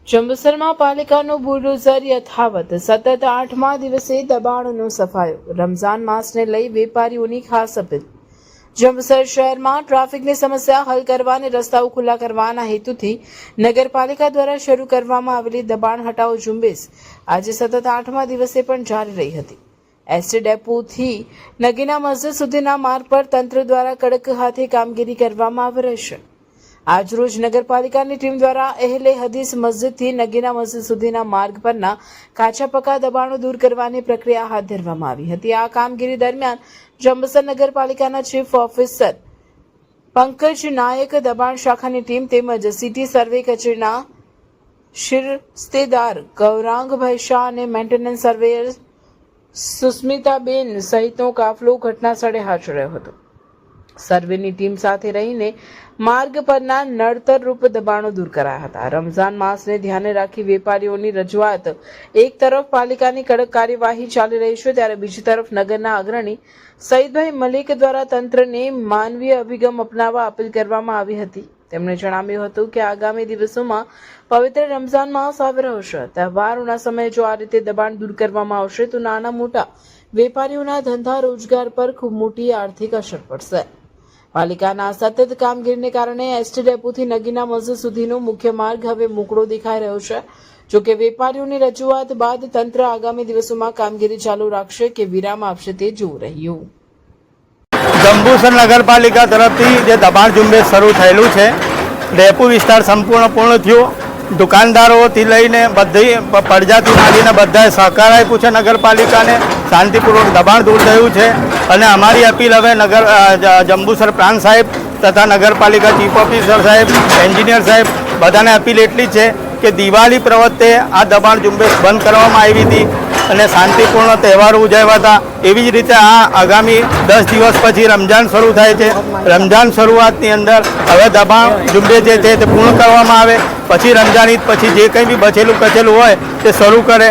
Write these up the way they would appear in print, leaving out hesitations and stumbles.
જંબુસરમાં પાલિકાનું bulldozer યથાવત સતત 8મા દિવસે દબાણનો સફાયો રમઝાન માસને લઈ વેપારીઓની ખાસ અપીલ। જંબુસર શહેરમાં ટ્રાફિકની સમસ્યા હલ કરવા અને રસ્તાઓ ખુલ્લા કરવાના હેતુથી નગરપાલિકા દ્વારા શરૂ કરવામાં આવેલી દબાણ હટાવો ઝુંબેશ આજે સતત 8મા દિવસે પણ જારી રહી હતી। એસટી ડેપોથી નગીના મસ્જિદ સુધીના માર્ગ પર તંત્ર દ્વારા કડક હાથે કામગીરી કરવામાં આવી રહેશે। આજરોજ નગરપાલિકાની ટીમ દ્વારા અહેલે હદીસ મસ્જિદથી નગીના મસ્જિદ સુધીના માર્ગ પરના કાચા પક્કા દબાણો દૂર કરવાની પ્રક્રિયા હાથ ધરવામાં આવી હતી। આ કામગીરી દરમિયાન જંબુસર નગરપાલિકાના ચીફ ઓફિસર પંકજ નાયક, દબાણ શાખાની ટીમ તેમજ સિટી સર્વે કચેરીના શિરસ્તેદાર ગૌરાંગભાઈ શાહ અને મેન્ટેનન્સ સર્વેયર સુસ્મિતાબેન સહિતનો કાફલો ઘટના સ્થળે હાજર રહ્યો હતો। સર્વેની ટીમ સાથે રહીને માર્ગ પરના નડતરરૂપ દબાણો દૂર કરાયા હતા। રમઝાન માસને ધ્યાને રાખી વેપારીઓની રજૂઆત એક તરફ પાલિકાની કડક કાર્યવાહી ચાલી રહી છે, ત્યારે બીજી તરફ નગરના અગ્રણી સઈદભાઈ મલિક દ્વારા તંત્રને માનવીય અભિગમ અપનાવવા અપીલ કરવામાં આવી હતી। તેમણે જણાવ્યું હતું કે આગામી દિવસોમાં પવિત્ર રમઝાન માસ આવી રહ્યો છે। તહેવારોના સમયે જો આ રીતે દબાણ દૂર કરવામાં આવશે તો નાના મોટા વેપારીઓના ધંધા રોજગાર પર ખૂબ મોટી આર્થિક અસર પડશે। પાલિકાના સતત કામગીરીને કારણે એસટી ડેપોથી નગીના મસ્જિદ સુધીનો મુખ્ય માર્ગ હવે મોકળો દેખાઈ રહ્યો છે। જોકે વેપારીઓની રજૂઆત બાદ તંત્ર આગામી દિવસોમાં કામગીરી ચાલુ રાખશે કે વિરામ આપશે તે જોવું રહ્યું। જંબુસર નગરપાલિકા તરફથી જે દબાણ ઝુંબેશ શરૂ થયેલું છે, ડેપો વિસ્તાર સંપૂર્ણ પૂર્ણ થયો। દુકાનદારોથી લઈને બધી પડજાથી માંડીને બધાએ સહકાર આપ્યું છે નગરપાલિકાને। શાંતિપૂર્વક દબાણ દૂર થયું છે અને અમારી અપીલ હવે જંબુસર પ્રાંત સાહેબ તથા નગરપાલિકા ચીફ ઓફિસર સાહેબ, એન્જિનિયર સાહેબ બધાને અપીલ એટલી છે કે દિવાળી પ્રવત્તે આ દબાણ ઝુંબેશ બંધ કરવામાં આવી હતી અને શાંતિપૂર્ણ તહેવારો ઉજવ્યા હતા। એવી જ રીતે આ આગામી 10 દિવસ પછી રમઝાન શરૂ થાય છે। રમઝાન શરૂઆતની અંદર હવે દબાણ ઝુંબેશ જે છે તે પૂર્ણ કરવામાં આવે, પછી રમઝાન ઈદ પછી જે કંઈ બી બચેલું કચેલું હોય તે શરૂ કરે।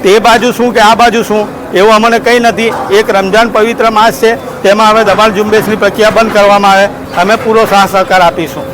તે બાજુ શું કે આ બાજુ શું એવું અમને કંઈ નથી। એક રમઝાન પવિત્ર માસ છે, તેમાં હવે દબાણ ઝુંબેશની પ્રક્રિયા બંધ કરવામાં આવે, અમે પૂરો સાથ સહકાર આપીશું।